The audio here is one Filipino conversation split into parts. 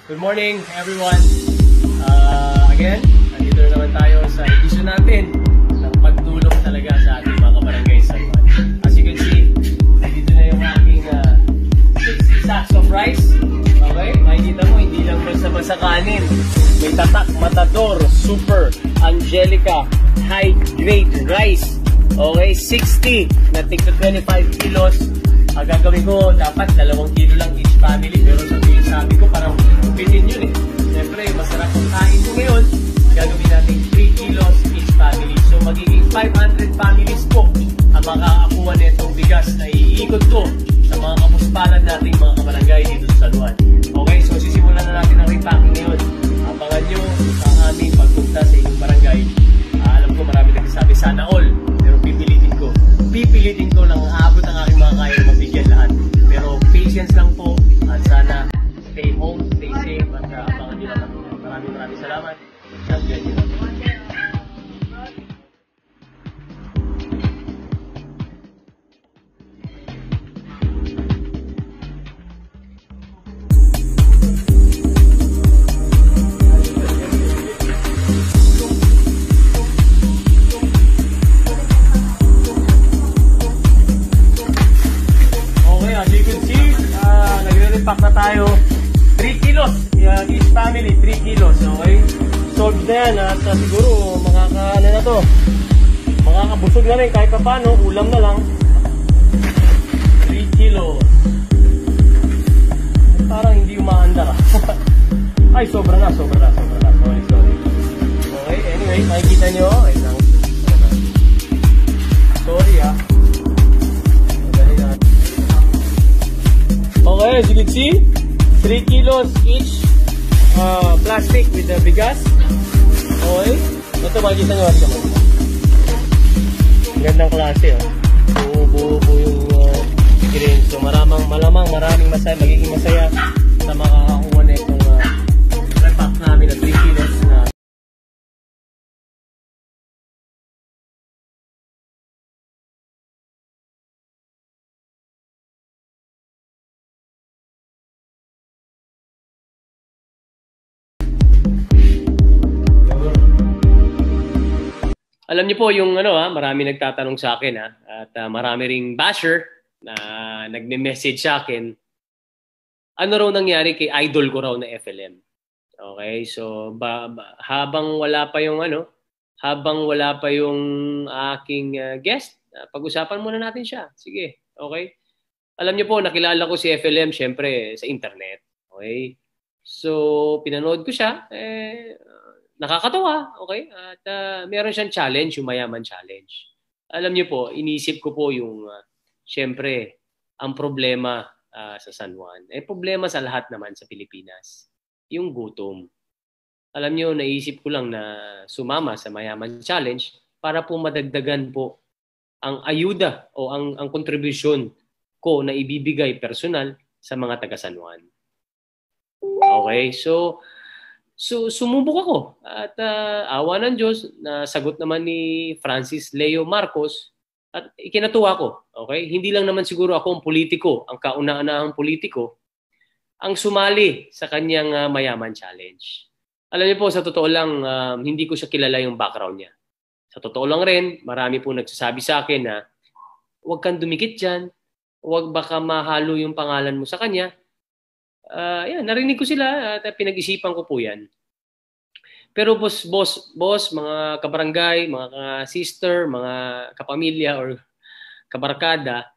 Good morning, everyone. Again, nandito na naman tayo sa edisyon natin ng pagtulong talaga sa ating mga kabarangay San Juan. As you can see, nandito na yung aking 60 sacks of rice. Okay? Makikita mo, hindi lang basta-basta kanin. May tatak, matador, super, Angelica, high-grade rice. Okay? 60 na tigto 25 kilos. Ang gagawin ko, dapat 2 kilo lang each family. Pero sabi ko, parang upitin yun eh. Siyempre, masarap ang kain ko ngayon. Gagawin natin 3 kilos each family. So, magiging 500 families po ang makakakuha nitong bigas na iikot ko sa mga kapuspalan nating mga kabarangay dito sa San Juan. Okay, so sisimulan na natin ang repacking ngayon. Abangan nyo sa aming pagpunta sa inyong barangay. Alam ko marami nagsasabi sana all, pero pipilitin ko. Pipilitin ko lang aabot ang aking mga kaya na mabigyan lahat. Pero patience lang po at sana stay home, stay safe at abangan nyo lang. Maraming salamat. Nandiyan nyo. Pack na tayo 3 kilos each family, 3 kilos, okay? Solved na yan at siguro makakaano na to, makakabusog na rin kahit pa paano, ulam na lang. 3 kilos parang hindi umaandar. Ay, sobra na, sorry. Okay, anyway, makikita nyo sorry okay, as you can see, 3 kilos each plastic with the bigas. Okay. Ito makikita nyo. Gandang klase. Buo po yung green. So maraming magiging masaya na makakakuha na itong repack namin na 3 kilos na alam niyo po yung marami nagtatanong sa akin at marami ring basher na nagme-message sa akin. Ano raw nangyari kay idol ko raw na FLM? Okay, so habang wala pa yung aking guest, pag-usapan muna natin siya. Sige, okay? Alam niyo po, nakilala ko si FLM syempre sa internet. Okay? So pinanood ko siya, nakakatawa, okay? At meron siyang challenge, yung Mayaman Challenge. Alam niyo po, inisip ko po yung, syempre, ang problema sa San Juan. Problema sa lahat naman sa Pilipinas. Yung gutom. Alam niyo, naisip ko lang na sumama sa Mayaman Challenge para po madagdagan po ang ayuda o ang kontribusyon ko na ibibigay personal sa mga taga San Juan. Okay, so sumubok ako at awa ng Diyos, nasagot naman ni Francis Leo Marcos at ikinatuwa ko. Okay? Hindi lang naman siguro ako ang politiko, ang kauna-unahang politiko, ang sumali sa kanyang Mayaman Challenge. Alam niyo po, sa totoo lang, hindi ko siya kilala yung background niya. Sa totoo lang rin, marami po nagsasabi sa akin na huwag kang dumikit dyan, huwag baka mahalo yung pangalan mo sa kanya. Narinig ko sila at pinag-isipan ko po yan. Pero boss, mga kabarangay, mga sister, mga kapamilya or kabarkada,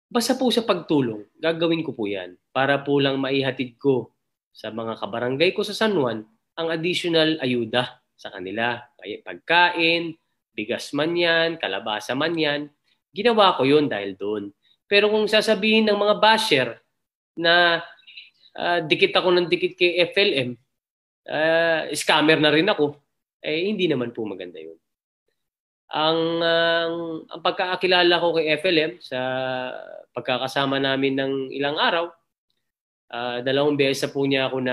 basta po sa pagtulong, gagawin ko po yan para po lang maihatid ko sa mga kabarangay ko sa San Juan ang additional ayuda sa kanila. Pagkain, bigas man yan, kalabasa man yan, ginawa ko yun dahil doon. Pero kung sasabihin ng mga basher na dikit ako ng dikit kay FLM, scammer na rin ako, hindi naman po maganda yun. Ang pagkakakilala ko kay FLM sa pagkakasama namin ng ilang araw, 2 beses po niya ako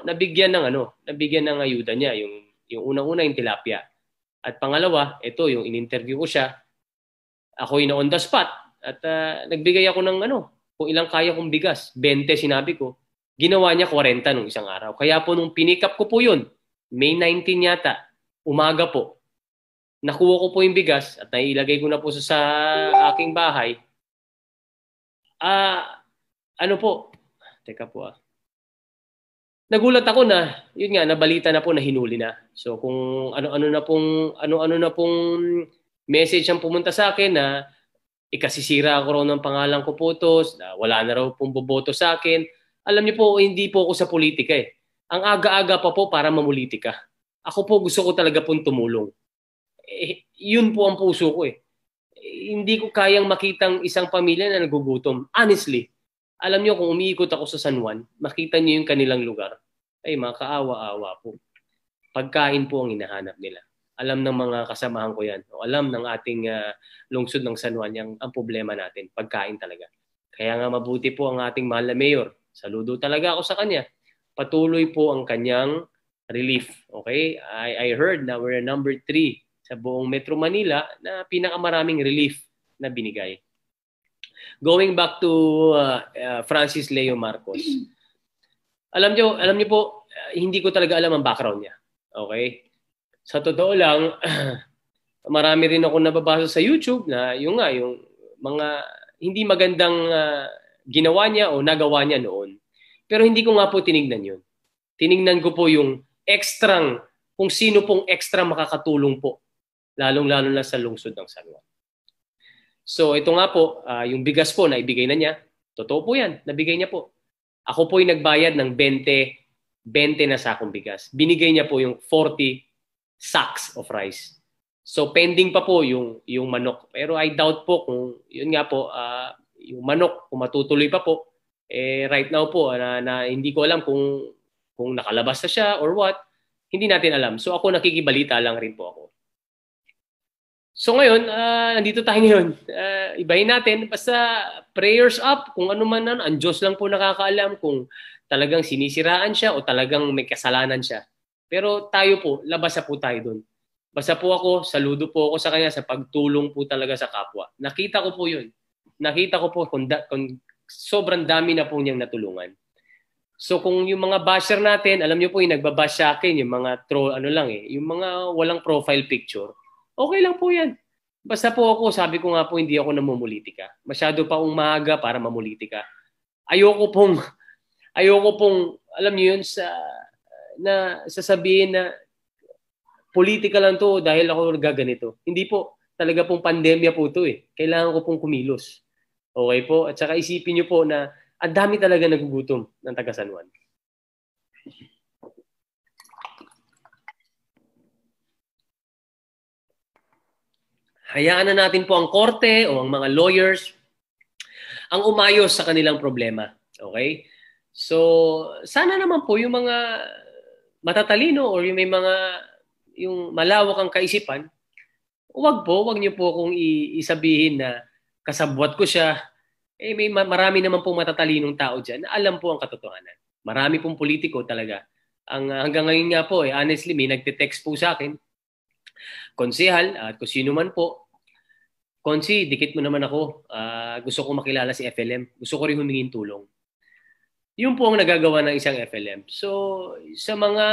nabigyan ng ayuda niya, yung unang-una yung tilapia. At pangalawa, ito yung in-interview ko siya. Ako yung on the spot at nagbigay ako ng kung ilang kaya kong bigas. 20 sinabi ko. Ginawa niya 40 nung isang araw. Kaya po nung pinick up ko po yun, May 19 yata, umaga po, nakuha ko po yung bigas at nailagay ko na po sa aking bahay. Ano po, teka po nagulat ako na, yun nga, nabalita na po na hinuli na. So kung ano-ano na pong message ang pumunta sa akin na ikasisira ako raw ng pangalan ko photos, na wala na raw pong boboto sa akin. Alam niyo po, hindi po ako sa politika eh. Ang aga-aga pa po para mamulitika. Ako po gusto ko talaga pong tumulong. Yun po ang puso ko eh. Hindi ko kayang makitang isang pamilya na nagugutom. Honestly, alam niyo kung umiikot ako sa San Juan, makita niyo yung kanilang lugar. Ay, makaawa-awa po. Pagkain po ang hinahanap nila. Alam ng mga kasamahan ko yan. O alam ng ating lungsod ng San Juan ang problema natin. Pagkain talaga. Kaya nga mabuti po ang ating mahal na mayor. Saludo talaga ako sa kanya. Patuloy po ang kanyang relief. Okay? I heard na we're number 3 sa buong Metro Manila na pinakamaraming relief na binigay. Going back to Francis Leo Marcos. Alam niyo po, hindi ko talaga alam ang background niya. Okay? Sa totoo lang, marami rin ako nababasa sa YouTube na yung mga hindi magandang ginawa niya o nagawa niya noon. Pero hindi ko nga po tinignan yun. Tinignan ko po yung kung sino pong extra makakatulong po. Lalong-lalo na sa lungsod ng San Juan. So ito nga po, yung bigas po na ibigay na niya, totoo po yan, nabigay niya po. Ako po yung nagbayad ng 20 na sakong bigas. Binigay niya po yung 40 sacks of rice. So pending pa po yung manok. Pero I doubt po kung yun nga po, yung manok, kung matutuloy pa po, right now po, na hindi ko alam kung nakalabas na siya or what, hindi natin alam. So ako nakikibalita lang rin po ako. So ngayon, nandito tayo ngayon. Ibahin natin, basta prayers up, kung ano man ang Diyos lang po nakakaalam kung talagang sinisiraan siya o talagang may kasalanan siya. Pero tayo po, labas na po tayo doon. Basta po ako, saludo po ako sa kanya sa pagtulong po talaga sa kapwa. Nakita ko po yun. Nakita ko po kung sobrang dami na po niyang natulungan. So kung yung mga basher natin, alam niyo po yung nagbabash sa akin, yung mga troll, yung mga walang profile picture, okay lang po yan. Basta po ako, sabi ko nga po, hindi ako namumulitika. Masyado pa akong maaga para mamulitika. Ayoko pong, alam niyo yun, na sasabihin na politika lang to dahil ako gaganito. Hindi po. Talaga pong pandemya po to eh. Kailangan ko pong kumilos. Okay po? At saka isipin niyo po na ang dami talaga nagugutom ng taga San Juan. Hayaan na natin po ang korte o ang mga lawyers ang umayos sa kanilang problema. Okay? So, sana naman po yung mga matatalino or yung yung malawak ang kaisipan, wag niyo po kung isabihin na kasabwat ko siya. Marami naman pong matatalinong tao dyan na alam po ang katotohanan. Marami pong politiko talaga. Hanggang ngayon nga po, honestly, may nagte-text po sa akin, konsehal at kung sino man po, Konsi, dikit mo naman ako. Gusto ko makilala si FLM. Gusto ko rin humingin tulong. Yun po ang nagagawa ng isang FLM. So, sa mga,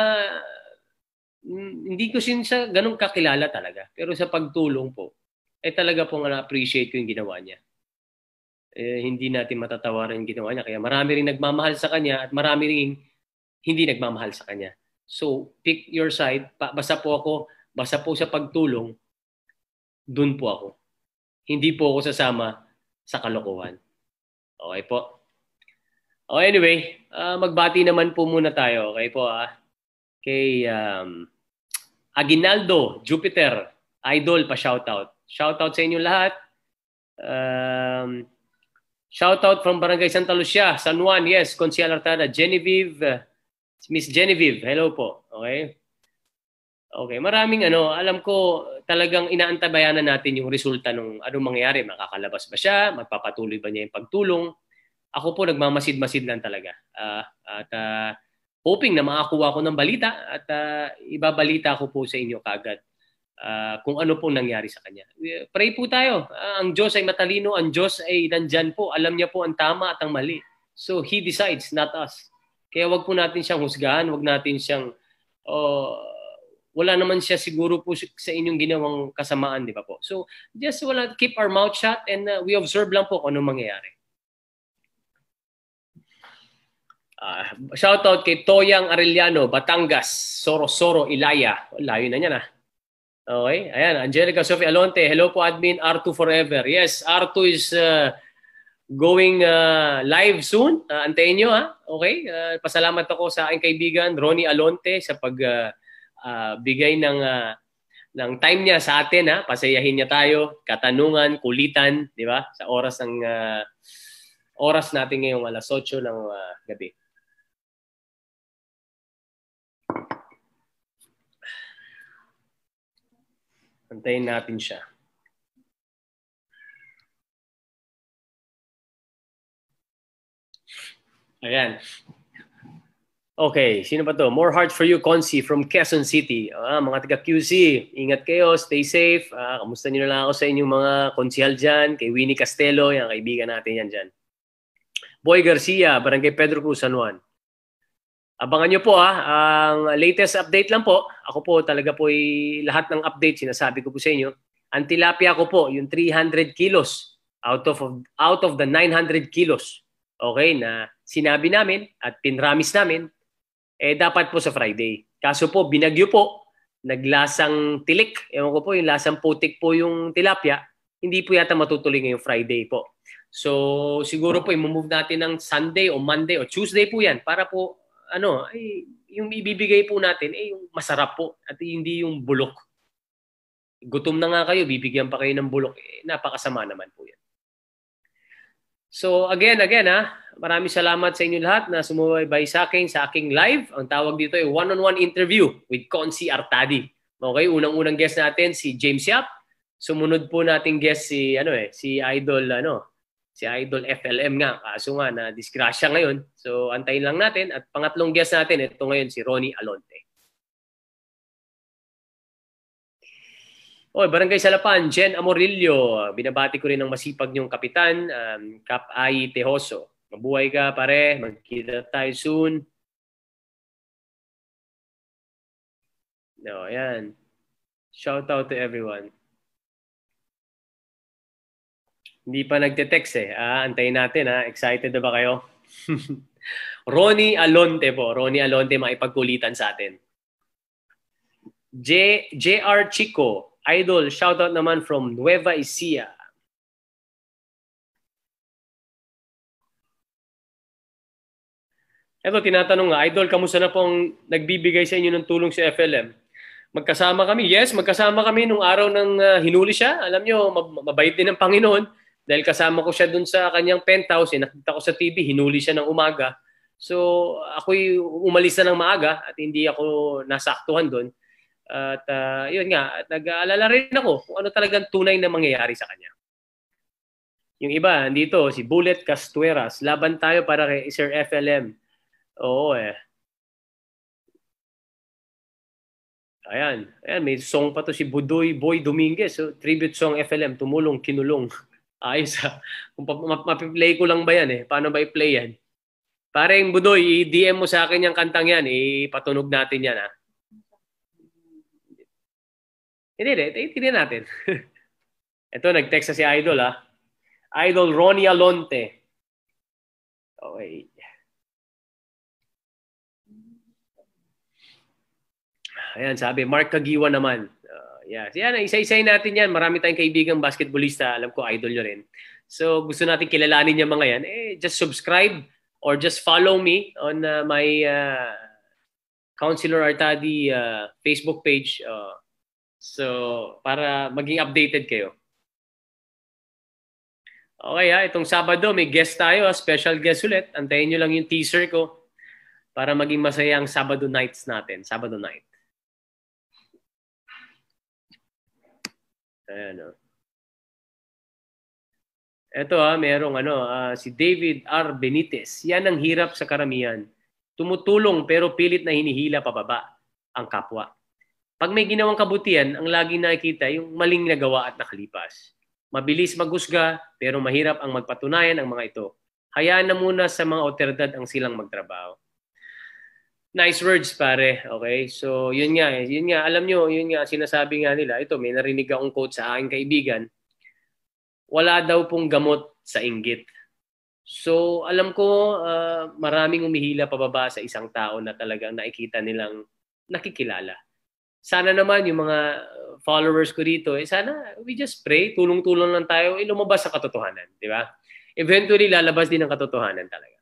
hindi ko siya ganun kakilala talaga. Pero sa pagtulong po, talaga po na-appreciate ko yung ginawa niya. Hindi natin matatawaran yung ginawa niya. Kaya marami rin nagmamahal sa kanya at marami rin hindi nagmamahal sa kanya. So, pick your side. Basta po sa pagtulong, dun po ako. Hindi po ako sasama sa kalokohan. Okay po? Anyway, magbati naman po muna tayo. Okay po kay Aguinaldo, Jupiter, Idol, pa-shoutout. Shoutout sa inyo lahat. Shoutout from Barangay Santa Lucia, San Juan, yes, Consial Artada, Genevieve, Miss Genevieve, hello po. Okay? Okay, maraming alam ko talagang inaantabayan na natin yung resulta ng anong mangyayari. Makakalabas ba siya? Magpapatuloy ba niya yung pagtulong? Ako po nagmamasid-masid lang talaga. At hoping na makakuha ko ng balita at ibabalita ko po sa inyo kagad kung ano po nangyari sa kanya. Pray po tayo. Ang Diyos ay matalino. Ang Diyos ay nandyan po. Alam niya po ang tama at ang mali. So He decides, not us. Kaya wag po natin siyang husgahan, wag natin siyang wala naman siya siguro po sa inyong ginawang kasamaan, di ba po? So just keep our mouth shut and we observe lang po kung ano mangyayari. Shout out kay Toyang Arellano, Batangas, Soro, Ilaya. Layo na niyan Okay, ayan, Angelica Sophie Alonte. Hello po admin, R2 forever. Yes, R2 is going live soon. Antayin nyo Okay, pasalamat ako sa aking kaibigan Ronnie Alonte sa pagbigay ng time niya sa atin pasayahin niya tayo, katanungan, kulitan, di ba? Sa oras natin ngayong alas 8 ng gabi. Antayin natin siya. Ayan. Okay, sino ba to? More heart for you, Consi from Quezon City. Mga taga QC, ingat kayo, stay safe. Kamusta niyo na lang ako sa inyong mga konsihal dyan, kay Winnie Castelo, yung kaibigan natin yan dyan. Boy Garcia, Barangay Pedro Cruz, San Juan. Abangan nyo po ang latest update lang po. Ako po talaga po lahat ng update sinasabi ko po sa inyo. Ang tilapia ko po, yung 300 kilos out of the 900 kilos. Okay, na sinabi namin at pinramis namin, dapat po sa Friday. Kaso po, binagyo po, naglasang tilik. Ewan ko po, yung lasang putik po yung tilapia. Hindi po yata matutuloy ngayong Friday po. So, siguro po, i-move natin ng Sunday o Monday o Tuesday po yan para po yung ibibigay po natin yung masarap po at hindi yung bulok. Gutom na nga kayo, bibigyan pa kayo ng bulok. Napakasama naman po yan. So again maraming salamat sa inyo lahat na sumubaybay sa aking live. Ang tawag dito ay one-on-one interview with Consi Artadi. Okay, unang-unang guest natin si James Yap. Sumunod po nating guest si Idol FLM nga, kaso nga na disgrasya ngayon. So antayin lang natin. At pangatlong guest natin, ito ngayon si Ronnie Alonte. Barangay Salapan, Jen Amorillo. Binabati ko rin ng masipag niyong kapitan, Cap Ai Tejoso. Mabuhay ka pare, magkita tayo soon. Ayan. Shout out to everyone. Hindi pa nagte-text antayin natin Excited na ba kayo? Ronnie Alonte po. Ronnie Alonte maipagkulitan sa atin. JR Chico. Idol, shout out naman from Nueva Ecija. Ito, tinatanong nga, Idol, kamusta na pong nagbibigay sa inyo ng tulong si FLM? Magkasama kami. Yes, magkasama kami nung araw ng hinuli siya. Alam nyo, mabait din ng Panginoon. Dahil kasama ko siya dun sa kanyang penthouse, nakita ko sa TV, hinuli siya ng umaga. So, ako'y umalis na ng maaga at hindi ako nasaktuhan dun. At yun nga, nag-aalala rin ako kung ano talagang tunay na mangyayari sa kanya. Yung iba, dito, si Bullet Castueras, laban tayo para kay Sir FLM. Oo Ayan, may song pa to si Budoy Boy Dominguez. So, tribute song FLM, tumulong, kinulong. Ayos Kung mapiplay ko lang ba yan Paano ba i-play yan? Pareng Budoy, i-DM mo sa akin yung kantang yan. Ipatunog natin yan Hindi natin. Ito, nag-text si Idol Idol Ronnie Alonte. Okay. Ayan, sabi, Mark Kagiwa naman. Yan, isa-isay natin yan. Marami tayong kaibigang basketballista. Alam ko, idol nyo rin. So, gusto natin kilalanin yung mga yan. Just subscribe or just follow me on my Counselor Artadi Facebook page. So, para maging updated kayo. Okay itong Sabado, may guest tayo. Special guest ulit. Antayin nyo lang yung teaser ko para maging masaya ang Sabado nights natin. Sabado night. Ayan Ito merong si David R. Benitez. Yan ang hirap sa karamihan. Tumutulong pero pilit na hinihila pababa ang kapwa. Pag may ginawang kabutihan, ang laging nakikita yung maling nagawa at nakalipas. Mabilis maghusga pero mahirap ang magpatunayan ang mga ito. Hayaan na muna sa mga otoridad ang silang magtrabaho. Nice words, pare. Okay? So, yun nga eh. Yun nga, alam nyo, yun nga, sinasabi nga nila. Ito, may narinig akong quote sa aking kaibigan. Wala daw pong gamot sa inggit. So, alam ko, maraming umihila pababa sa isang tao na talagang nakikita nilang nakikilala. Sana naman yung mga followers ko dito, sana we just pray, tulong-tulong lang tayo, lumabas sa katotohanan, di ba? Eventually, lalabas din ang katotohanan talaga.